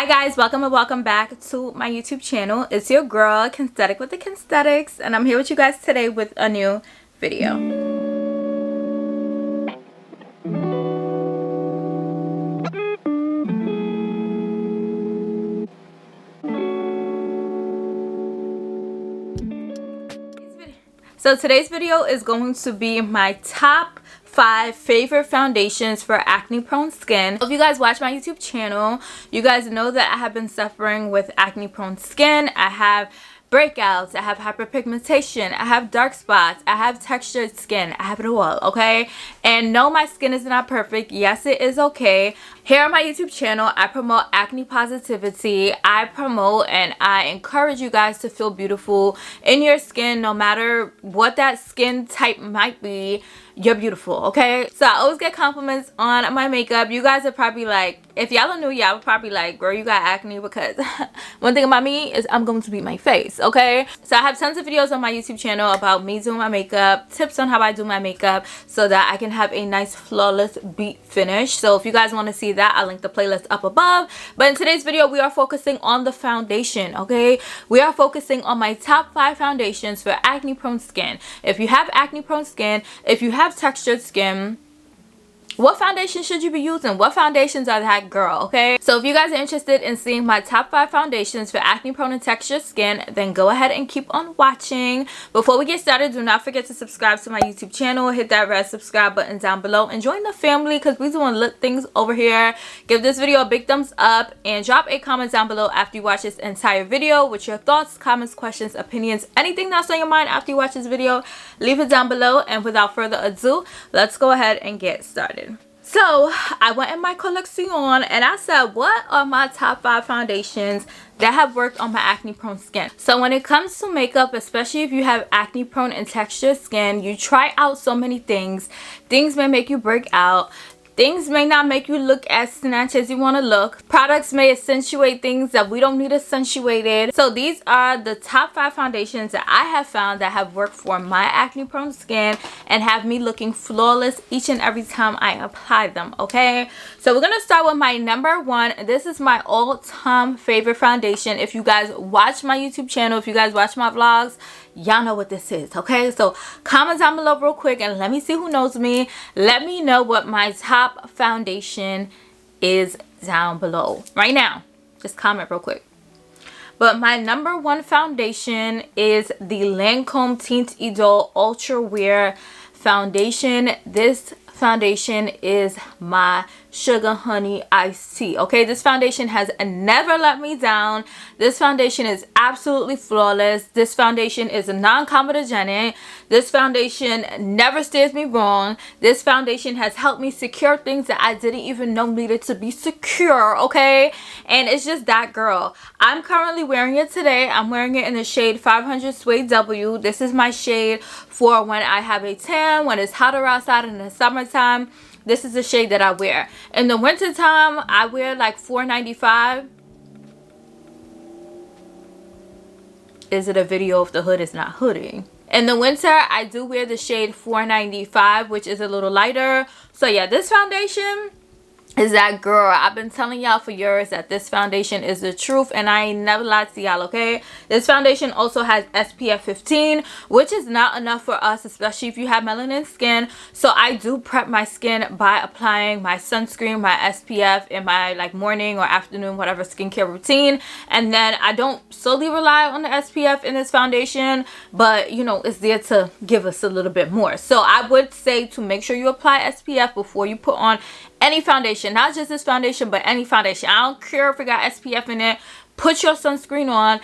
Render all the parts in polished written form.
Hi guys, welcome and welcome back to my YouTube channel. It's your girl Kensthetic with the Kensthetics, and I'm here with you guys today with a new video. So today's video is going to be my top 5 favorite foundations for acne prone skin. If you guys watch my YouTube channel, you guys know that I have been suffering with acne prone skin. I have breakouts, I have hyperpigmentation, I have dark spots, I have textured skin, I have it all, okay? And no, my skin is not perfect. Yes, it is okay. Here on my YouTube channel, I promote acne positivity. I promote and I encourage you guys to feel beautiful in your skin, no matter what that skin type might be. You're beautiful, okay? So I always get compliments on my makeup. You guys are probably like, if y'all are new, y'all would probably like, girl, you got acne, because one thing about me is I'm going to beat my face, okay? So I have tons of videos on my YouTube channel about me doing my makeup, tips on how I do my makeup so that I can have a nice flawless beat finish. So if you guys want to see that, I'll link the playlist up above. But in today's video, we are focusing on the foundation, okay? We are focusing on my top 5 foundations for acne prone skin. If you have acne prone skin, if you have textured skin, what foundation should you be using? What foundations are that girl, okay? So if you guys are interested in seeing my top 5 foundations for acne prone and textured skin, then go ahead and keep on watching. Before we get started, do not forget to subscribe to my YouTube channel. Hit that red subscribe button down below and join the family, because we're doing lit things over here. Give this video a big thumbs up and drop a comment down below after you watch this entire video with your thoughts, comments, questions, opinions, anything that's on your mind after you watch this video. Leave it down below, and without further ado, let's go ahead and get started. So I went in my collection and I said, what are my top 5 foundations that have worked on my acne prone skin? So when it comes to makeup, especially if you have acne prone and textured skin, you try out so many things. Things may make you break out. Things may not make you look as snatched as you want to look. Products may accentuate things that we don't need accentuated. So these are the top 5 foundations that I have found that have worked for my acne prone skin and have me looking flawless each and every time I apply them, okay? So we're going to start with my number 1. This is my all-time favorite foundation. If you guys watch my YouTube channel, if you guys watch my vlogs, y'all know what this is, okay? So comment down below real quick and let me see who knows me. Let me know what my top foundation is down below right now. Just comment real quick. But my number 1 foundation is the Lancome Teint Idole Ultra Wear foundation. This foundation is my sugar honey iced tea, okay? This foundation has never let me down. This foundation is absolutely flawless. This foundation is non-comedogenic. This foundation never steers me wrong. This foundation has helped me secure things that I didn't even know needed to be secure, okay? And it's just that girl. I'm currently wearing it today. I'm wearing it in the shade 500 Suede W. This is my shade for when I have a tan, when it's hotter outside in the summertime. This is the shade that I wear. In the winter time, I wear like $4.95. Is it a video if the hood is not hooding? In the winter, I do wear the shade $4.95, which is a little lighter. So yeah, this foundation is that girl. I've been telling y'all for years that this foundation is the truth, and I ain't never lied to y'all, okay? This foundation also has SPF 15, which is not enough for us, especially if you have melanin skin. So I do prep my skin by applying my sunscreen, my SPF in my like morning or afternoon, whatever skincare routine. And then I don't solely rely on the SPF in this foundation, but you know, it's there to give us a little bit more. So I would say to make sure you apply SPF before you put on any foundation, not just this foundation, but any foundation. I don't care if it got SPF in it. Put your sunscreen on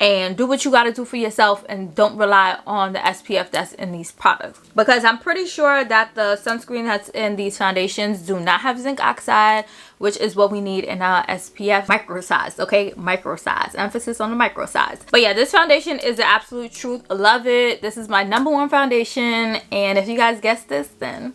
and do what you got to do for yourself, and don't rely on the SPF that's in these products, because I'm pretty sure that the sunscreen that's in these foundations do not have zinc oxide, which is what we need in our SPF micro size, okay? Micro size, emphasis on the micro size. But yeah, this foundation is the absolute truth. Love it. This is my number 1 foundation, and if you guys guessed this, then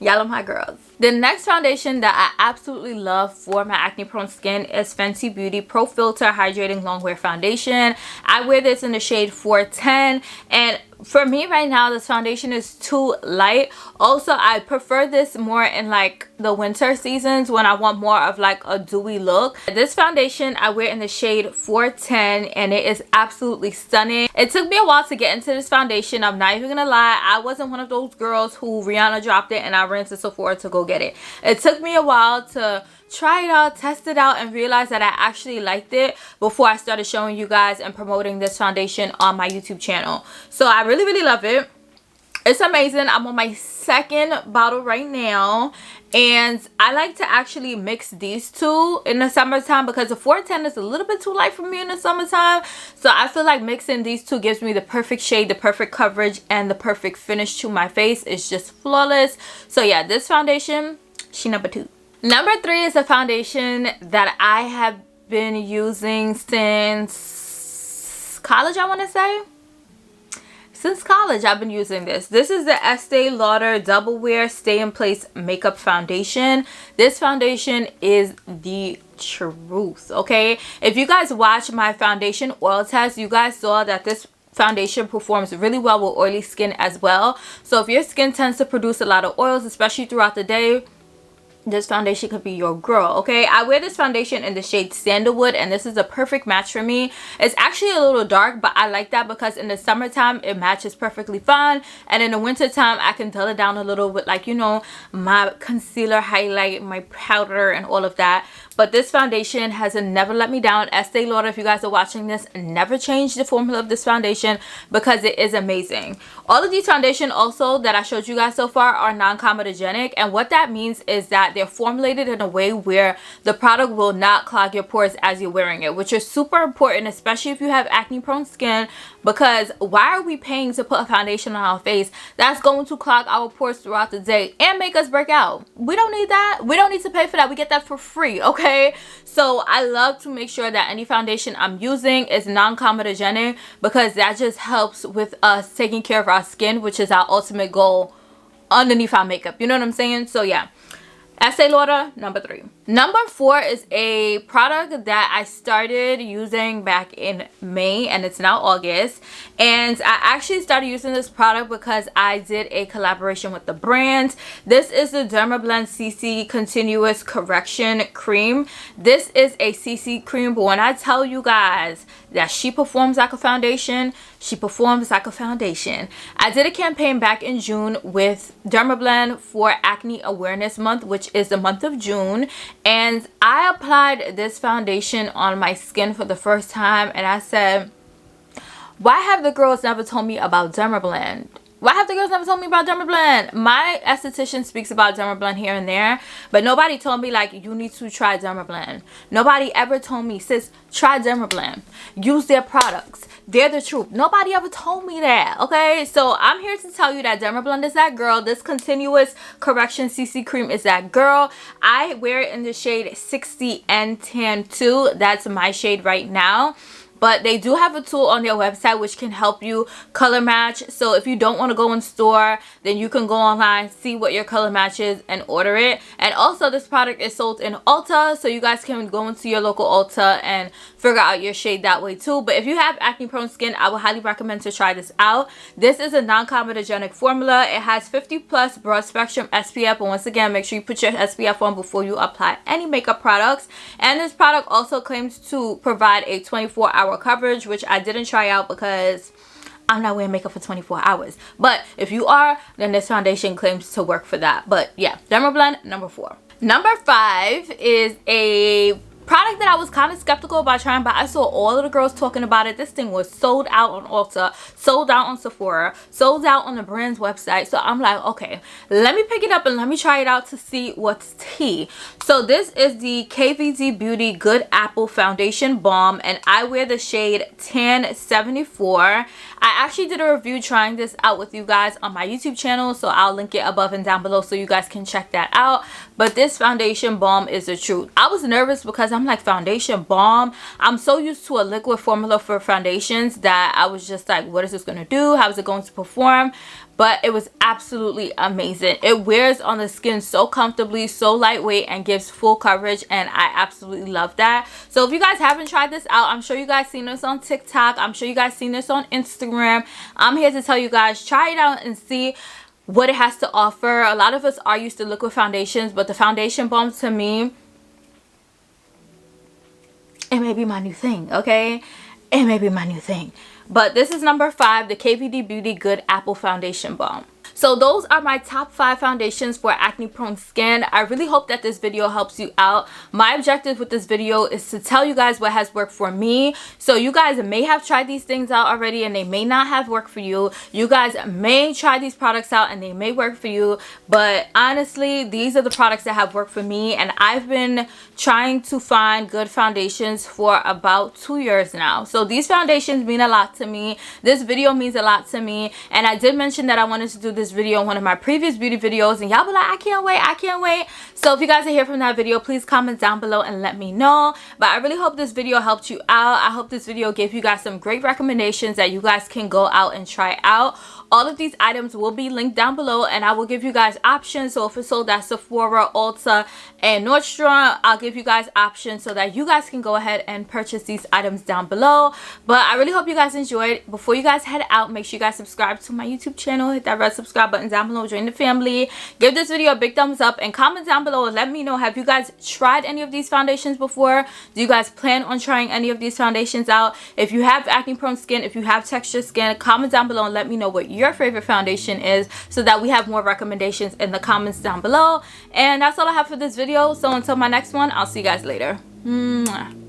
y'all are my girls. The next foundation that I absolutely love for my acne prone skin is Fenty Beauty Pro Filter Hydrating Longwear Foundation. I wear this in the shade 410, and for me right now this foundation is too light. Also, I prefer this more in like the winter seasons when I want more of like a dewy look. This foundation I wear in the shade 410 and it is absolutely stunning. It took me a while to get into this foundation. I'm not even gonna lie, I wasn't one of those girls who Rihanna dropped it and I ran to Sephora to go get it. It took me a while to try it out, test it out, and realize that I actually liked it before I started showing you guys and promoting this foundation on my YouTube channel. So I really love it. It's amazing. I'm on my second bottle right now, and I like to actually mix these two in the summertime because the 410 is a little bit too light for me in the summertime. So I feel like mixing these two gives me the perfect shade, the perfect coverage, and the perfect finish to my face. It's just flawless. So yeah, this foundation, she number 2. Number 3 is a foundation that I have been using since college, I want to say. Since college, I've been using this. This is the Estee Lauder Double Wear Stay in Place Makeup Foundation. This foundation is the truth, okay? If you guys watch my foundation oil test, you guys saw that this foundation performs really well with oily skin as well. So if your skin tends to produce a lot of oils, especially throughout the day, this foundation could be your girl, okay? I wear this foundation in the shade Sandalwood, and this is a perfect match for me. It's actually a little dark, but I like that because in the summertime it matches perfectly fine, and in the wintertime I can dull it down a little with, like, you know, my concealer, highlight, my powder, and all of that. But this foundation has never let me down. Estee Lauder, if you guys are watching this, never changed the formula of this foundation because it is amazing. All of these foundations also that I showed you guys so far are non-comedogenic, and what that means is that they're formulated in a way where the product will not clog your pores as you're wearing it, which is super important, especially if you have acne prone skin, because why are we paying to put a foundation on our face that's going to clog our pores throughout the day and make us break out? We don't need that. We don't need to pay for that. We get that for free, okay? So I love to make sure that any foundation I'm using is non-comedogenic because that just helps with us taking care of our skin, which is our ultimate goal underneath our makeup. You know what I'm saying? So yeah, Estee Lauder, number 3. Number 4 is a product that I started using back in May, and it's now August. And I actually started using this product because I did a collaboration with the brand. This is the Dermablend CC Continuous Correction Cream. This is a CC cream, but when I tell you guys that she performs like a foundation, she performs like a foundation. I did a campaign back in June with Dermablend for Acne Awareness Month, which is the month of June, and I applied this foundation on my skin for the first time, and I said, why have the girls never told me about Dermablend? Why have the girls never told me about Dermablend? My esthetician speaks about Dermablend here and there, but nobody told me, like, you need to try Dermablend. Nobody ever told me, sis, try Dermablend. Use their products. They're the truth. Nobody ever told me that, okay? So I'm here to tell you that Dermablend is that girl. This Continuous Correction CC Cream is that girl. I wear it in the shade 60 and Tan 2. That's my shade right now. But they do have a tool on their website which can help you color match. So if you don't want to go in store, then you can go online, see what your color match is, and order it. And also, this product is sold in Ulta, so you guys can go into your local Ulta and figure out your shade that way too. But if you have acne prone skin, I would highly recommend to try this out. This is a non-comedogenic formula. It has 50+ broad spectrum SPF, and once again, make sure you put your SPF on before you apply any makeup products. And this product also claims to provide a 24-hour coverage, which I didn't try out because I'm not wearing makeup for 24 hours. But if you are, then this foundation claims to work for that. But yeah, Dermablend, number 4. Number 5 is a product that I was kind of skeptical about trying, but I saw all of the girls talking about it. This thing was sold out on Ulta, sold out on Sephora, sold out on the brand's website. So I'm like, okay, let me pick it up and let me try it out to see what's tea. So this is the KVD Beauty Good Apple Foundation Balm, and I wear the shade Tan 74. I actually did a review trying this out with you guys on my YouTube channel, so I'll link it above and down below so you guys can check that out. But this foundation balm is the truth. I was nervous because I'm like, foundation balm? I'm so used to a liquid formula for foundations that I was just like, what is this gonna do? How is it going to perform? But it was absolutely amazing. It wears on the skin so comfortably, so lightweight, and gives full coverage, and I absolutely love that. So if you guys haven't tried this out, I'm sure you guys seen this on TikTok, I'm sure you guys seen this on Instagram. I'm here to tell you guys, try it out and see what it has to offer. A lot of us are used to liquid foundations, but the foundation balm, to me, it may be my new thing, okay? It may be my new thing. But this is number 5, the KVD Beauty Good Apple Foundation Balm. So those are my top 5 foundations for acne prone skin. I really hope that this video helps you out. My objective with this video is to tell you guys what has worked for me. So you guys may have tried these things out already and they may not have worked for you. You guys may try these products out and they may work for you. But honestly, these are the products that have worked for me. And I've been trying to find good foundations for about 2 years now. So these foundations mean a lot to me. This video means a lot to me. And I did mention that I wanted to do this video in one of my previous beauty videos, and y'all be like, I can't wait. So if you guys are here from that video, please comment down below and let me know. But I really hope this video helped you out. I hope this video gave you guys some great recommendations that you guys can go out and try out. All of these items will be linked down below, and I will give you guys options. So if it's sold at Sephora, Ulta, and Nordstrom, I'll give you guys options so that you guys can go ahead and purchase these items down below. But I really hope you guys enjoyed. Before you guys head out, make sure you guys subscribe to my YouTube channel. Hit that red subscribe button down below. Join the family. Give this video a big thumbs up and comment down below and let me know, have you guys tried any of these foundations before? Do you guys plan on trying any of these foundations out? If you have acne prone skin, if you have textured skin, comment down below and let me know what your favorite foundation is so that we have more recommendations in the comments down below. And that's all I have for this video. So until my next one, I'll see you guys later. Mwah.